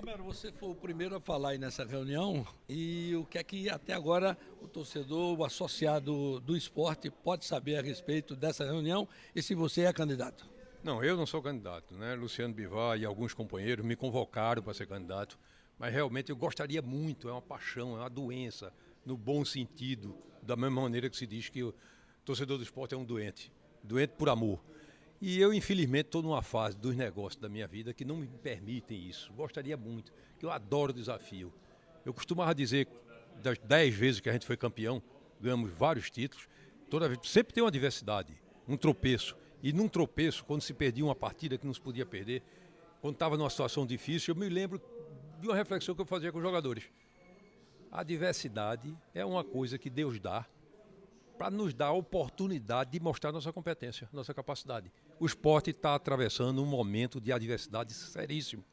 Romero, você foi o primeiro a falar aí nessa reunião e o que é que até agora o torcedor, o associado do esporte pode saber a respeito dessa reunião e se você é candidato? Não, eu não sou candidato, né? Luciano Bivar e alguns companheiros me convocaram para ser candidato, mas realmente eu gostaria muito, é uma paixão, é uma doença, no bom sentido, da mesma maneira que se diz que o torcedor do esporte é um doente, doente por amor. E eu, infelizmente, estou numa fase dos negócios da minha vida que não me permitem isso. Gostaria muito, que eu adoro desafio. Eu costumava dizer, das 10 vezes que a gente foi campeão, ganhamos vários títulos, toda vez, sempre tem uma adversidade, um tropeço. E num tropeço, quando se perdia uma partida que não se podia perder, quando estava numa situação difícil, eu me lembro de uma reflexão que eu fazia com os jogadores. A adversidade é uma coisa que Deus dá para nos dar a oportunidade de mostrar nossa competência, nossa capacidade. O esporte está atravessando um momento de adversidade seríssimo,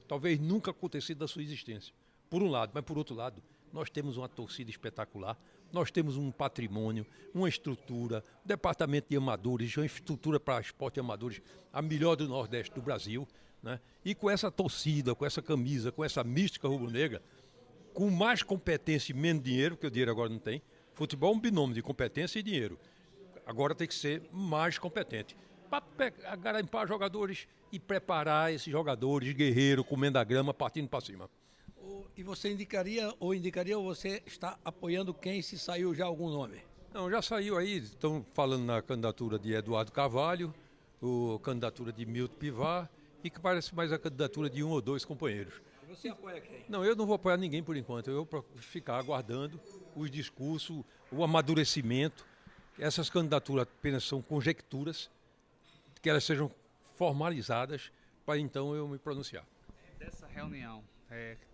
talvez nunca acontecido da sua existência. Por um lado, mas por outro lado, nós temos uma torcida espetacular, nós temos um patrimônio, uma estrutura, um departamento de amadores, uma estrutura para esporte de amadores, a melhor do Nordeste do Brasil, né? E com essa torcida, com essa camisa, com essa mística rubro-negra, com mais competência e menos dinheiro, porque o dinheiro agora não tem. Futebol é um binômio de competência e dinheiro. Agora tem que ser mais competente. Para garimpar jogadores e preparar esses jogadores, guerreiros, comendo a grama, partindo para cima. E você indicaria ou você está apoiando quem, se saiu já algum nome? Não, já saiu aí, estão falando na candidatura de Eduardo Carvalho, a candidatura de Milton Pivar e que parece mais a candidatura de um ou dois companheiros. E você apoia quem? Não, eu não vou apoiar ninguém por enquanto. Eu vou ficar aguardando os discursos, o amadurecimento. Essas candidaturas apenas são conjecturas, que elas sejam formalizadas para então eu me pronunciar. Dessa reunião,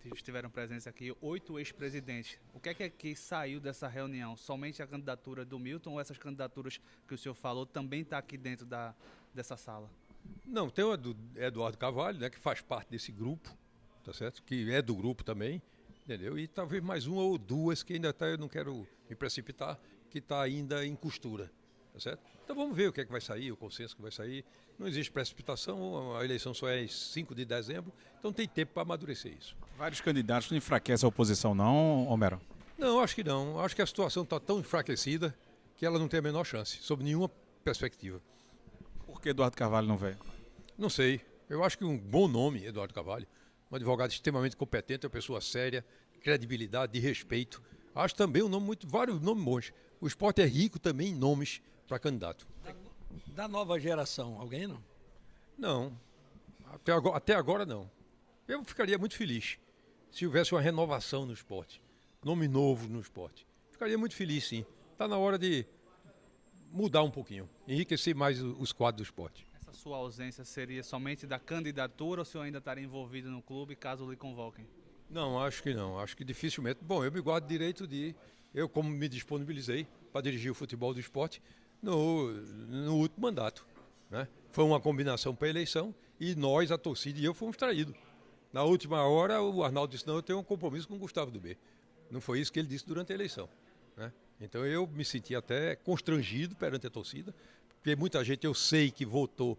que estiveram presentes aqui 8 ex-presidentes. O que é que saiu dessa reunião? Somente a candidatura do Milton ou essas candidaturas que o senhor falou também está aqui dentro dessa sala? Não, tem o do Eduardo Carvalho, né, que faz parte desse grupo, tá certo? Que é do grupo também, entendeu? E talvez mais uma ou duas que ainda está, eu não quero me precipitar, que está ainda em costura, tá certo? Então vamos ver o que é que vai sair, o consenso que vai sair. Não existe precipitação, a eleição só é em 5 de dezembro, então tem tempo para amadurecer isso. Vários candidatos não enfraquecem a oposição, não, Homero? Não, acho que não. Acho que a situação está tão enfraquecida que ela não tem a menor chance, sob nenhuma perspectiva. Por que Eduardo Carvalho não veio? Não sei. Eu acho que um bom nome, Eduardo Carvalho, um advogado extremamente competente, uma pessoa séria, credibilidade, de respeito. Acho também um nome vários nomes bons. O esporte é rico também em nomes para candidato. Da nova geração, alguém não? Não. Até agora não. Eu ficaria muito feliz se houvesse uma renovação no esporte. Nome novo no esporte. Ficaria muito feliz, sim. Está na hora de mudar um pouquinho, enriquecer mais os quadros do esporte. Essa sua ausência seria somente da candidatura ou o senhor ainda estaria envolvido no clube caso lhe convoquem? Não, acho que não. Acho que dificilmente. Bom, eu me guardo direito de... Eu, como me disponibilizei para dirigir o futebol do esporte no último mandato, né? Foi uma combinação para a eleição e nós, a torcida e eu, fomos traídos. Na última hora, o Arnaldo disse, não, eu tenho um compromisso com o Gustavo do B. Não foi isso que ele disse durante a eleição, né? Então eu me senti até constrangido perante a torcida, porque muita gente eu sei que votou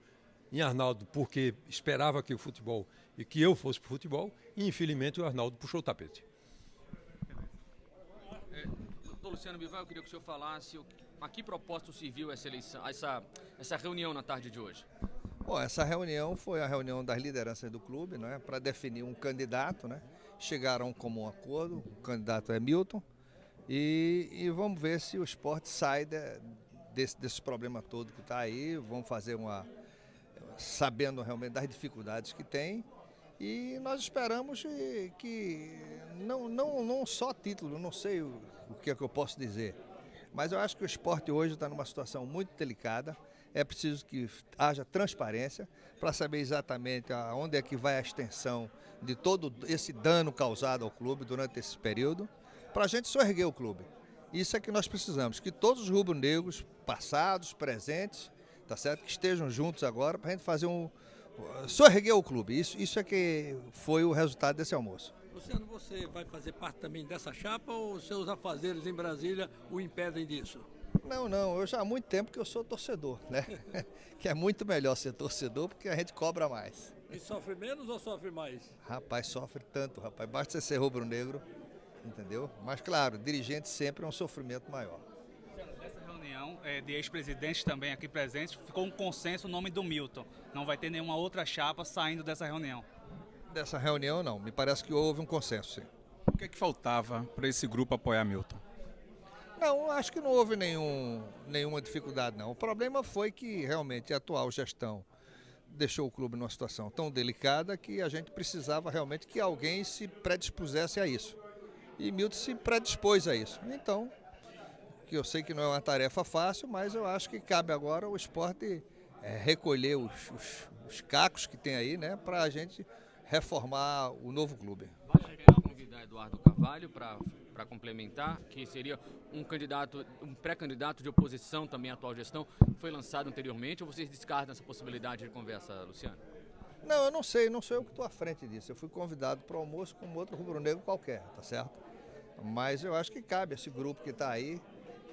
em Arnaldo porque esperava que o futebol e que eu fosse para o futebol, e infelizmente o Arnaldo puxou o tapete. Doutor Luciano Bivar, eu queria que o senhor falasse a que propósito serviu essa eleição, essa reunião na tarde de hoje. Bom, essa reunião foi a reunião das lideranças do clube, né, para definir um candidato, né? Chegaram a um comum acordo, o candidato é Milton, e vamos ver se o esporte sai desse problema todo que está aí, vamos fazer sabendo realmente das dificuldades que tem, e nós esperamos que não só título, não sei o que é que eu posso dizer, mas eu acho que o esporte hoje está numa situação muito delicada. É preciso que haja transparência para saber exatamente aonde é que vai a extensão de todo esse dano causado ao clube durante esse período, para a gente soerguer o clube. Isso é que nós precisamos, que todos os rubro-negros, passados, presentes, tá certo? Que estejam juntos agora para a gente fazer soerguer o clube. Isso é que foi o resultado desse almoço. Luciano, você vai fazer parte também dessa chapa ou os seus afazeres em Brasília o impedem disso? Não, eu já há muito tempo que eu sou torcedor, né? Que é muito melhor ser torcedor porque a gente cobra mais. E sofre menos ou sofre mais? Rapaz, sofre tanto, rapaz. Basta você ser rubro-negro, entendeu? Mas, claro, dirigente sempre é um sofrimento maior. Nessa reunião de ex-presidentes também aqui presentes, ficou um consenso o nome do Milton. Não vai ter nenhuma outra chapa saindo dessa reunião. Dessa reunião, não. Me parece que houve um consenso, sim. O que é que faltava para esse grupo apoiar Milton? Não, acho que não houve nenhuma dificuldade, não. O problema foi que realmente a atual gestão deixou o clube numa situação tão delicada que a gente precisava realmente que alguém se predispusesse a isso. E Milton se predispôs a isso. Então, que eu sei que não é uma tarefa fácil, mas eu acho que cabe agora o esporte recolher os cacos que tem aí, né, para a gente reformar o novo clube. Vale a pena convidar Eduardo Carvalho para complementar, que seria um pré-candidato de oposição também à atual gestão, foi lançado anteriormente, ou vocês descartam essa possibilidade de conversa, Luciano? Não, eu não sei, não sou eu que estou à frente disso. Eu fui convidado para o almoço como outro rubro-negro qualquer, tá certo? Mas eu acho que cabe esse grupo que está aí,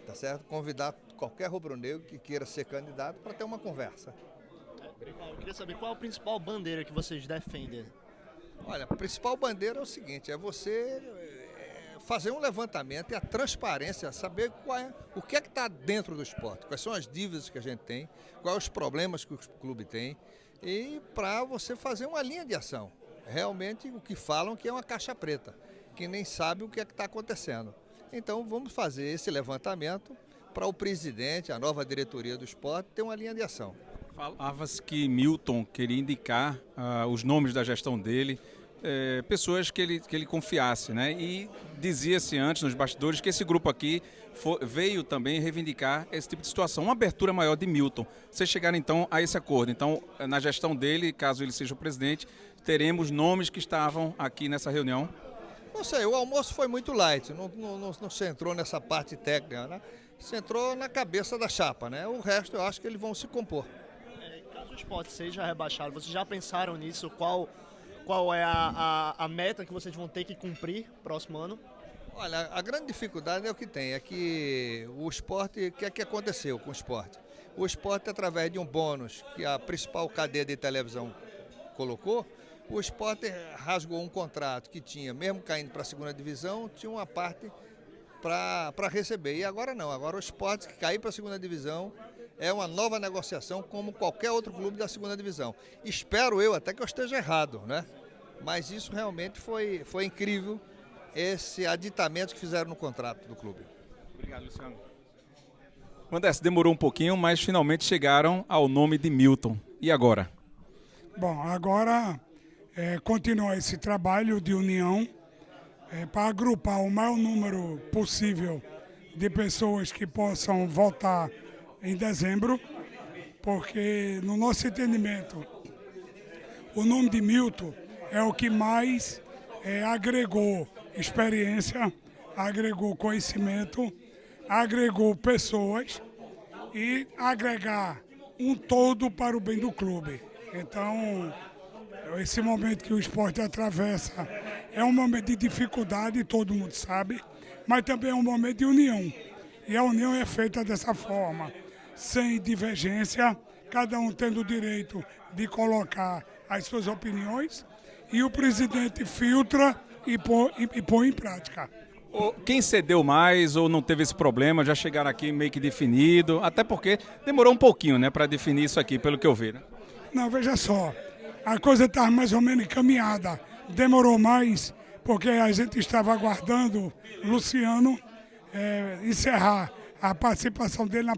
tá certo? Convidar qualquer rubro-negro que queira ser candidato para ter uma conversa. Eu queria saber qual é a principal bandeira que vocês defendem. Olha, a principal bandeira é o seguinte, é você fazer um levantamento e a transparência, saber o que é que está dentro do esporte, quais são as dívidas que a gente tem, quais os problemas que o clube tem, e para você fazer uma linha de ação. Realmente o que falam que é uma caixa preta, que nem sabe o que é que está acontecendo. Então vamos fazer esse levantamento para o presidente, a nova diretoria do esporte, ter uma linha de ação. Falava-se que Milton queria indicar os nomes da gestão dele, pessoas que ele confiasse, né? E dizia-se antes, nos bastidores, que esse grupo aqui veio também reivindicar esse tipo de situação, uma abertura maior de Milton. Vocês chegaram então a esse acordo. Então, na gestão dele, caso ele seja o presidente, teremos nomes que estavam aqui nessa reunião? Não sei, o almoço foi muito light, não se entrou nessa parte técnica, né? Se entrou na cabeça da chapa, né? O resto eu acho que eles vão se compor. Caso o esporte seja rebaixado, vocês já pensaram nisso? Qual é a meta que vocês vão ter que cumprir próximo ano? Olha, a grande dificuldade é o que tem, é que o esporte, o que é que aconteceu com o esporte? O esporte, através de um bônus que a principal cadeia de televisão colocou, o esporte rasgou um contrato que tinha, mesmo caindo para a segunda divisão, tinha uma parte para receber. E agora não, agora o esporte que cair para a segunda divisão é uma nova negociação como qualquer outro clube da segunda divisão. Espero eu até que eu esteja errado, né? Mas isso realmente foi incrível, esse aditamento que fizeram no contrato do clube. Obrigado, Luciano. Andrés, demorou um pouquinho, mas finalmente chegaram ao nome de Milton. E agora? Bom, agora continuar esse trabalho de união para agrupar o maior número possível de pessoas que possam votar em dezembro, porque no nosso entendimento o nome de Milton é o que mais agregou experiência, agregou conhecimento, agregou pessoas e agregar um todo para o bem do clube. Então, esse momento que o esporte atravessa é um momento de dificuldade, todo mundo sabe, mas também é um momento de união. E a união é feita dessa forma, sem divergência, cada um tendo o direito de colocar as suas opiniões e o presidente filtra e põe em prática. Quem cedeu mais ou não teve esse problema, já chegaram aqui meio que definido, até porque demorou um pouquinho, né, para definir isso aqui, pelo que eu vi, né? Não, veja só, a coisa estava mais ou menos encaminhada, demorou mais porque a gente estava aguardando Luciano encerrar a participação dele na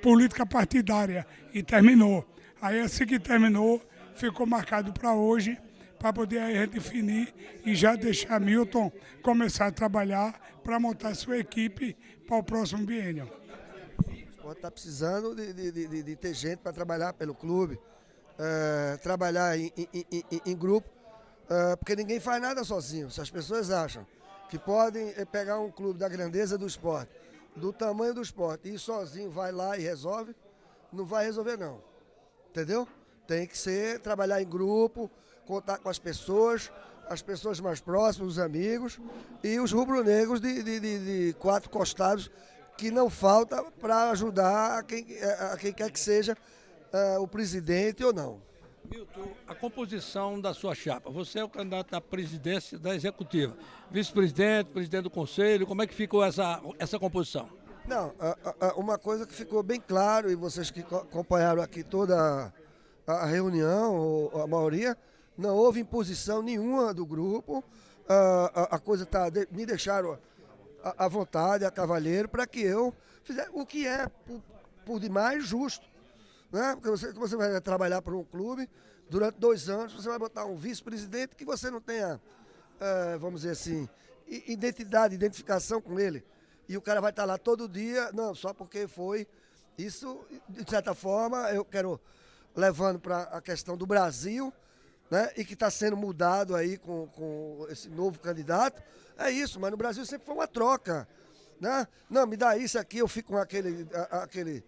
política partidária e terminou. Aí assim que terminou, ficou marcado para hoje, para poder aí definir e já deixar Milton começar a trabalhar para montar sua equipe para o próximo biênio. O esporte está precisando de ter gente para trabalhar pelo clube, trabalhar em grupo, porque ninguém faz nada sozinho. Se as pessoas acham que podem pegar um clube da grandeza do esporte, do tamanho do esporte, e sozinho vai lá e resolve, não vai resolver não, entendeu? Tem que trabalhar em grupo, contar com as pessoas mais próximas, os amigos e os rubro-negros de quatro costados que não falta para ajudar a quem quer que seja o presidente ou não. Milton, a composição da sua chapa. Você é o candidato à presidência da executiva. Vice-presidente, presidente do conselho, como é que ficou essa composição? Não, uma coisa que ficou bem claro, e vocês que acompanharam aqui toda a reunião, ou a maioria, não houve imposição nenhuma do grupo. A coisa está. Me deixaram à vontade, a cavalheiro, para que eu fizesse o que é, por demais, justo. Né? Porque você vai trabalhar para um clube, durante 2 anos, você vai botar um vice-presidente que você não tenha, vamos dizer assim, identificação com ele. E o cara vai estar lá todo dia, não, só porque foi. Isso, de certa forma, eu quero levando para a questão do Brasil, né? E que está sendo mudado aí com esse novo candidato. É isso, mas no Brasil sempre foi uma troca. Né? Não, me dá isso aqui, eu fico com aquele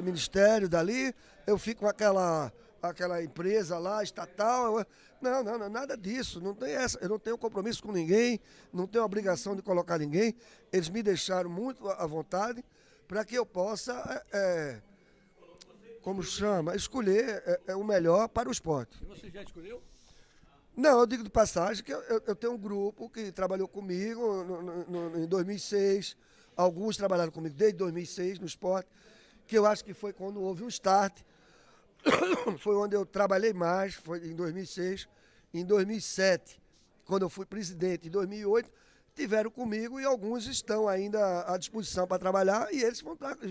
ministério dali, eu fico com aquela empresa lá, estatal. Não, nada disso, não tem essa. Eu não tenho compromisso com ninguém, não tenho obrigação de colocar ninguém. Eles me deixaram muito à vontade para que eu possa, como chama, escolher o melhor para o esporte. E você já escolheu? Não, eu digo de passagem que eu tenho um grupo que trabalhou comigo em 2006, alguns trabalharam comigo desde 2006 no esporte, que eu acho que foi quando houve um start, foi onde eu trabalhei mais, foi em 2006. Em 2007, quando eu fui presidente, em 2008, tiveram comigo e alguns estão ainda à disposição para trabalhar e eles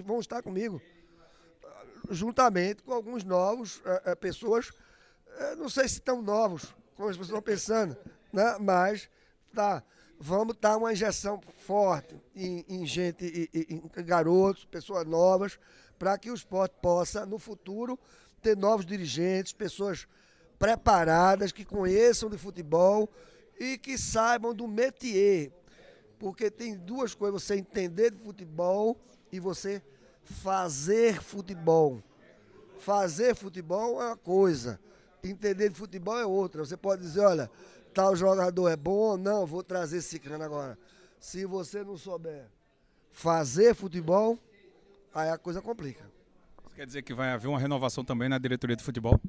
vão estar comigo, juntamente com alguns novos pessoas, não sei se tão novos, como as pessoas estão pensando, né? Mas vamos dar uma injeção forte em gente, em garotos, pessoas novas, para que o esporte possa, no futuro, ter novos dirigentes, pessoas preparadas, que conheçam de futebol e que saibam do métier. Porque tem 2 coisas, você entender de futebol e você fazer futebol. Fazer futebol é uma coisa, entender de futebol é outra. Você pode dizer, olha, tal jogador é bom, não, vou trazer esse cara agora. Se você não souber fazer futebol, aí a coisa complica. Isso quer dizer que vai haver uma renovação também na diretoria de futebol?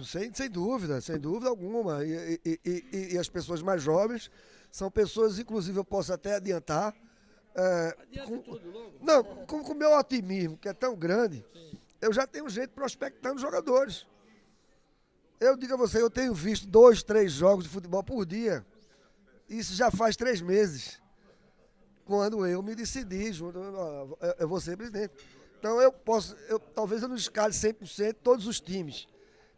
Sem dúvida alguma. E as pessoas mais jovens são pessoas, inclusive eu posso até adiantar, com o meu otimismo, que é tão grande, eu já tenho gente prospectando jogadores. Eu digo a você, eu tenho visto 2, 3 jogos de futebol por dia. Isso já faz 3 meses. Quando eu me decidi, eu vou ser presidente. Então talvez eu não escale 100% todos os times,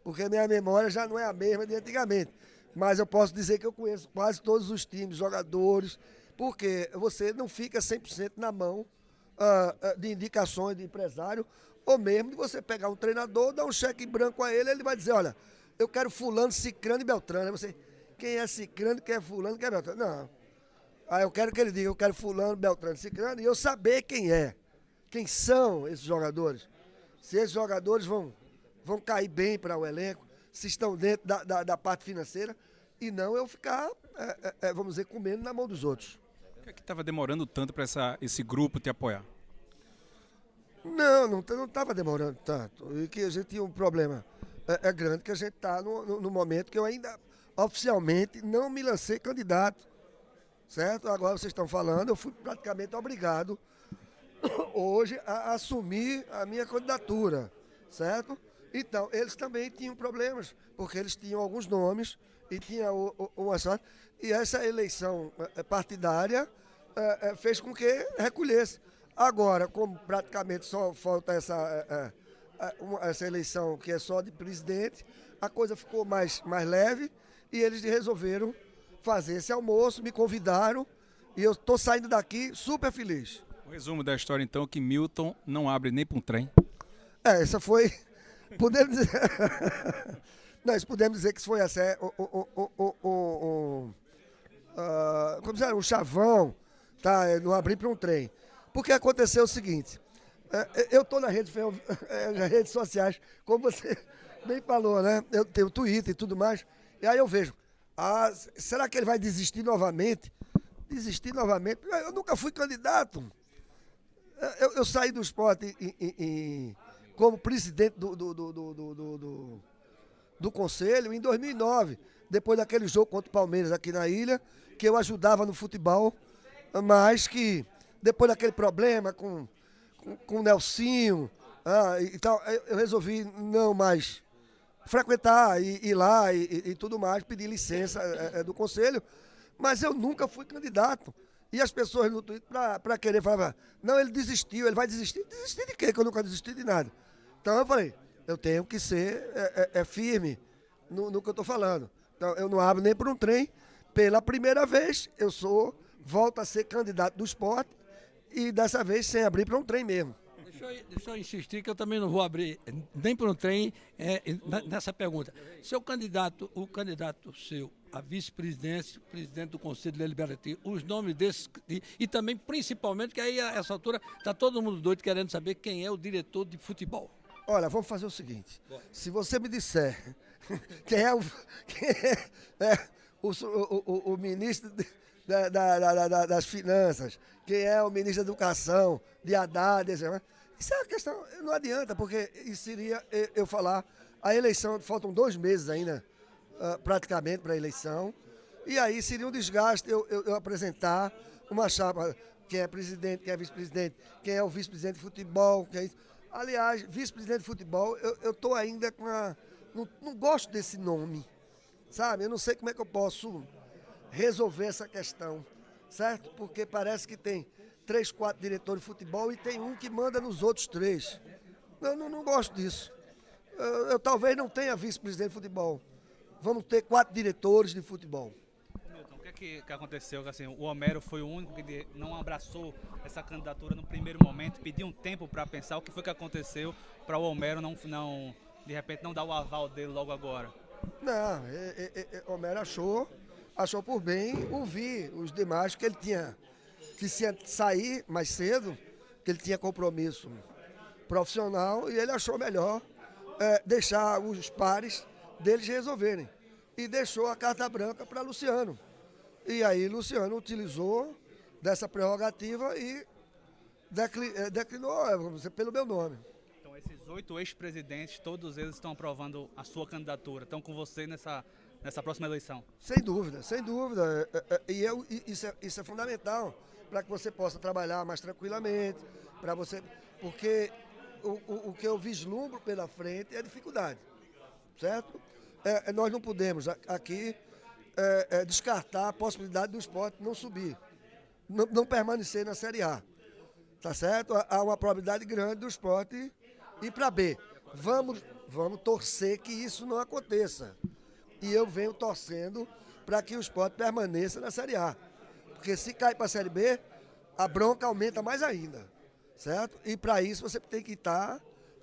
porque a minha memória já não é a mesma de antigamente. Mas eu posso dizer que eu conheço quase todos os times, jogadores, porque você não fica 100% na mão de indicações de empresário, ou mesmo de você pegar um treinador, dar um cheque em branco a ele, ele vai dizer, olha, eu quero fulano, cicrano e beltrano. Aí você, quem é cicrano, quem é fulano, quem é beltrano? Não. Aí eu quero que ele diga, eu quero fulano, beltrano, cicrano, e eu saber quem é. Quem são esses jogadores? Se esses jogadores vão cair bem para o elenco, se estão dentro da parte financeira, e não eu ficar, vamos dizer, comendo na mão dos outros. Por que é que estava demorando tanto para esse grupo te apoiar? Não estava demorando tanto. E que a gente tinha um problema grande, que a gente está no momento que eu ainda oficialmente não me lancei candidato. Certo? Agora vocês estão falando, eu fui praticamente obrigado hoje a assumir a minha candidatura. Certo? Então, eles também tinham problemas, porque eles tinham alguns nomes e tinha uma sorte. E essa eleição partidária fez com que recolhesse. Agora, como praticamente só falta essa eleição que é só de presidente, a coisa ficou mais leve e eles resolveram fazer esse almoço, me convidaram e eu estou saindo daqui super feliz. O resumo da história, então, é que Milton não abre nem para um trem. Essa foi... Podemos dizer... Não, isso podemos dizer que isso foi assim, como dizer, um chavão, tá? Não abrir para um trem. Porque aconteceu o seguinte, eu estou nas redes sociais, como você bem falou, né? Eu tenho Twitter e tudo mais, e aí eu vejo, será que ele vai desistir novamente? Desistir novamente? Eu nunca fui candidato. Eu saí do esporte como presidente do Conselho em 2009, depois daquele jogo contra o Palmeiras aqui na ilha, que eu ajudava no futebol, mas que depois daquele problema com o Nelsinho e tal, eu resolvi não mais frequentar, ir lá e tudo mais, pedir licença do Conselho, mas eu nunca fui candidato. E as pessoas no Twitter, para querer falar, não, ele desistiu, ele vai desistir. Desistir de quê? Que eu nunca desisti de nada. Então eu falei, eu tenho que ser firme no que eu estou falando. Então eu não abro nem por um trem. Pela primeira vez, volto a ser candidato do Sport e dessa vez sem abrir para um trem mesmo. Deixa eu insistir que eu também não vou abrir nem por um trem nessa pergunta. O candidato seu a vice-presidente, presidente do Conselho Deliberativo, os nomes desses e também, principalmente, que aí a essa altura está todo mundo doido querendo saber quem é o diretor de futebol. Olha, vamos fazer o seguinte, se você me disser quem é o ministro das Finanças, quem é o ministro da Educação, de Haddad, isso é uma questão, não adianta, porque isso seria eu falar, a eleição, faltam 2 meses ainda, praticamente para a eleição, e aí seria um desgaste eu apresentar uma chapa, quem é presidente, quem é vice-presidente, quem é o vice-presidente de futebol, quem é isso. Aliás, vice-presidente de futebol, eu estou ainda com não gosto desse nome, sabe? Eu não sei como é que eu posso resolver essa questão, certo? Porque parece que tem 3, 4 diretores de futebol e tem um que manda nos outros 3. Eu não gosto disso. Eu talvez não tenha vice-presidente de futebol. Vamos ter 4 diretores de futebol. Milton, o que aconteceu? Assim, o Homero foi o único que não abraçou essa candidatura no primeiro momento, pediu um tempo para pensar. O que foi que aconteceu para o Homero de repente não dar o aval dele logo agora? Não, o Homero achou por bem ouvir os demais, que ele tinha que sair mais cedo, que ele tinha compromisso profissional, e ele achou melhor deixar os pares deles resolverem. E deixou a carta branca para Luciano. E aí Luciano utilizou dessa prerrogativa e declinou, vamos dizer, pelo meu nome. Então esses 8 ex-presidentes, todos eles estão aprovando a sua candidatura, estão com você nessa próxima eleição? Sem dúvida, sem dúvida. Isso é fundamental para que você possa trabalhar mais tranquilamente, porque o que eu vislumbro pela frente é a dificuldade, certo? Nós não podemos aqui descartar a possibilidade do Sport não subir, não permanecer na Série A, tá certo? Há uma probabilidade grande do Sport ir para B. Vamos torcer que isso não aconteça. E eu venho torcendo para que o Sport permaneça na Série A. Porque se cair para a Série B, a bronca aumenta mais ainda, certo? E para isso você tem que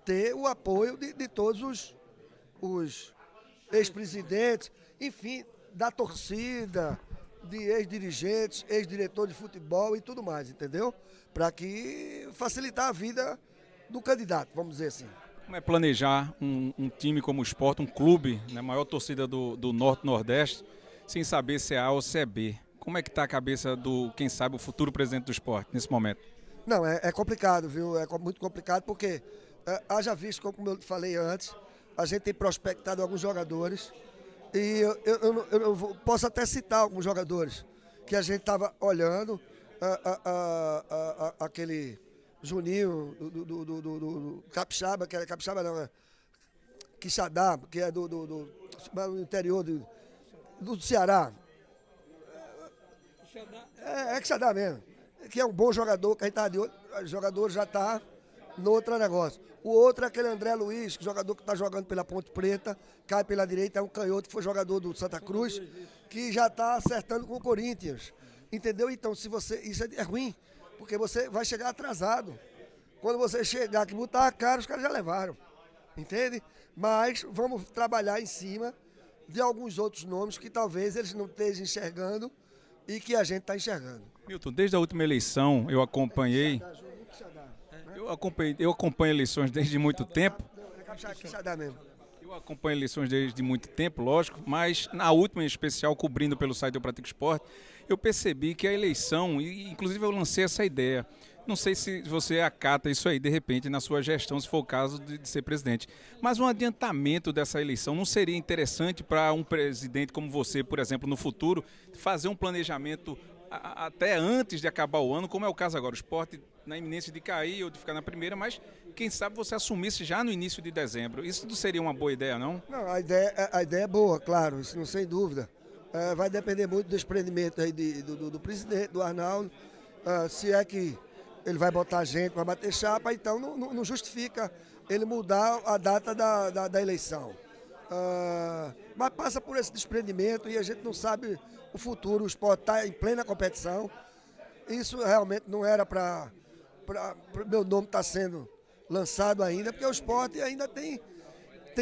ter o apoio de todos os ex-presidentes, enfim, da torcida, de ex-dirigentes, ex-diretor de futebol e tudo mais, entendeu? Para que facilitar a vida do candidato, vamos dizer assim. Como é planejar um time como o Sport, um clube, né, maior torcida do Norte-Nordeste, sem saber se é A ou se é B? Como é que está a cabeça do, quem sabe, o futuro presidente do Sport nesse momento? Não, é complicado, viu? É muito complicado porque, haja visto, como eu falei antes, a gente tem prospectado alguns jogadores e eu posso até citar alguns jogadores que a gente estava olhando, aquele Juninho do Capixaba, que é Capixaba não, Quixadá, que é do interior do Ceará. Quixadá mesmo, que é um bom jogador, que a gente está de olho, o jogador já está no outro negócio. O outro é aquele André Luiz, jogador que está jogando pela Ponte Preta, cai pela direita, é um canhoto que foi jogador do Santa Cruz, que já está acertando com o Corinthians. Entendeu? Então, isso é ruim, porque você vai chegar atrasado. Quando você chegar que botar a cara, os caras já levaram. Entende? Mas vamos trabalhar em cima de alguns outros nomes que talvez eles não estejam enxergando e que a gente está enxergando. Milton, desde a última eleição eu acompanhei. Eu acompanho eleições desde muito tempo. Eu acompanho eleições desde muito tempo, lógico, mas na última em especial, cobrindo pelo site do Pratico Esporte, eu percebi que a eleição, e inclusive eu lancei essa ideia, Não sei se você acata isso aí, de repente, na sua gestão, se for o caso de ser presidente. Mas um adiantamento dessa eleição não seria interessante para um presidente como você, por exemplo, no futuro, fazer um planejamento até antes de acabar o ano, como é o caso agora? O Sport na iminência de cair ou de ficar na primeira, mas quem sabe você assumisse já no início de dezembro. Isso não seria uma boa ideia, não? Não, a ideia é boa, claro, isso não sem dúvida. Vai depender muito do desprendimento aí do presidente, do Arnaldo, se é que ele vai botar gente para bater chapa, então não justifica ele mudar a data da eleição. Mas passa por esse desprendimento e a gente não sabe o futuro. O Sport está em plena competição. Isso realmente não era para meu nome estar sendo lançado ainda, porque o Sport ainda tem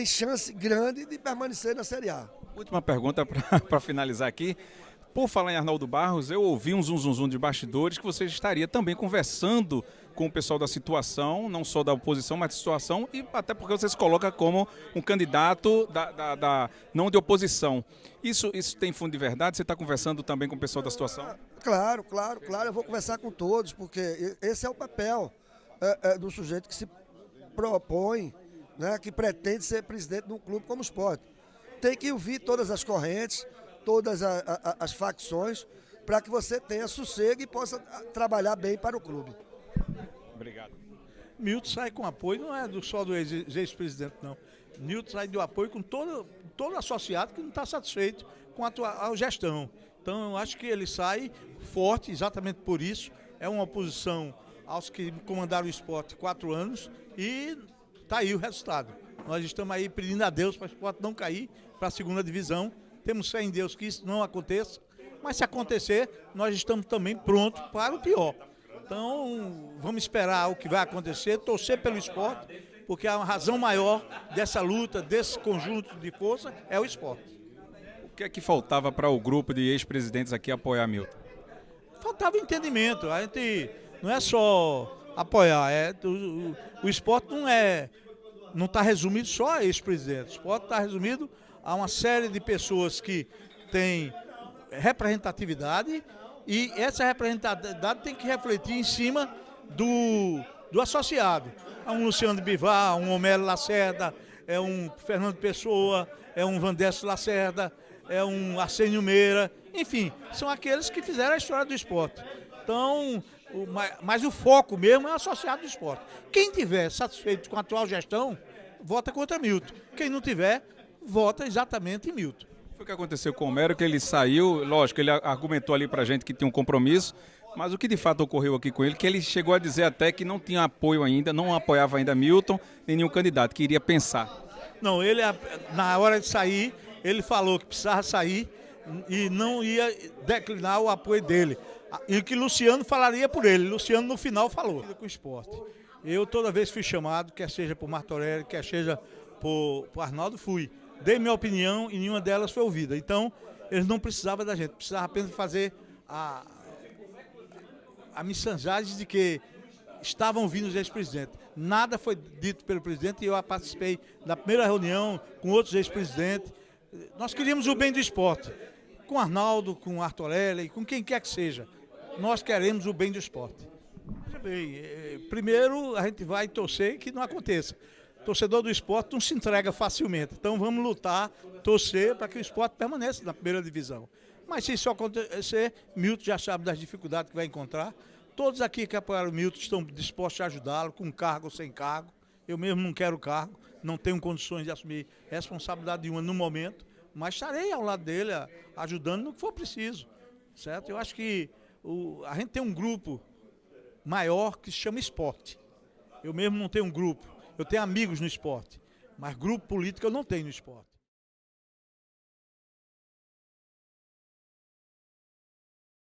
chance grande de permanecer na Série A. Última pergunta para finalizar aqui. Por falar em Arnaldo Barros, eu ouvi um zum de bastidores que você estaria também conversando com o pessoal da situação, não só da oposição, mas da situação, e até porque você se coloca como um candidato não de oposição. Isso tem fundo de verdade? Você está conversando também com o pessoal da situação? Claro, eu vou conversar com todos, porque esse é o papel do sujeito que se propõe, né, que pretende ser presidente de um clube como o Sport. Tem que ouvir todas as correntes, todas as facções, para que você tenha sossego e possa trabalhar bem para o clube. Obrigado. Milton sai com apoio, não é só do ex-presidente, não. Milton sai de apoio com todo associado que não está satisfeito com a atual gestão. Então, eu acho que ele sai forte, exatamente por isso. É uma oposição aos que comandaram o Sport 4 anos e está aí o resultado. Nós estamos aí pedindo a Deus para o Sport não cair para a segunda divisão. Temos fé em Deus que isso não aconteça, mas se acontecer, nós estamos também prontos para o pior. Então, vamos esperar o que vai acontecer, torcer pelo Sport, porque a razão maior dessa luta, desse conjunto de força, é o Sport. O que é que faltava para o grupo de ex-presidentes aqui apoiar Milton? Faltava entendimento. A gente não é só apoiar, o Sport não está resumido só a ex-presidente. O Sport está resumido a uma série de pessoas que têm representatividade e essa representatividade tem que refletir em cima do associado. É um Luciano Bivar, um Homero Lacerda, é um Fernando Pessoa, é um Vandécio Lacerda, é um Arsênio Meira, enfim, são aqueles que fizeram a história do esporte. Então, mas o foco mesmo é o associado do esporte. Quem tiver satisfeito com a atual gestão, vota contra Milton. Quem não tiver, vota exatamente em Milton. Foi o que aconteceu com o Homero, que ele saiu, lógico, ele argumentou ali pra gente que tinha um compromisso, mas o que de fato ocorreu aqui com ele, que ele chegou a dizer até que não tinha apoio ainda, não apoiava ainda Milton, nem nenhum candidato, que iria pensar. Não, ele, na hora de sair, ele falou que precisava sair e não ia declinar o apoio dele. E que Luciano falaria por ele. Luciano, no final, falou. Com o esporte. Eu, toda vez fui chamado, quer seja por Martorelli, quer seja por Arnaldo, fui. Dei minha opinião e nenhuma delas foi ouvida. Então, eles não precisavam da gente. Precisava apenas fazer a mensagem de que estavam ouvindo os ex-presidentes. Nada foi dito pelo presidente e eu participei da primeira reunião com outros ex-presidentes. Nós queríamos o bem do esporte. Com Arnaldo, com Artorelli, com quem quer que seja. Nós queremos o bem do esporte. Veja bem, primeiro a gente vai torcer que não aconteça. O torcedor do esporte não se entrega facilmente. Então vamos lutar, torcer para que o esporte permaneça na primeira divisão. Mas se isso acontecer, Milton já sabe das dificuldades que vai encontrar. Todos aqui que apoiaram o Milton estão dispostos a ajudá-lo, com cargo ou sem cargo. Eu mesmo não quero cargo, não tenho condições de assumir responsabilidade nenhuma no momento, mas estarei ao lado dele, ajudando no que for preciso, certo? Eu acho que a gente tem um grupo maior que se chama esporte. Eu mesmo não tenho um grupo, eu tenho amigos no esporte, mas grupo político eu não tenho no esporte.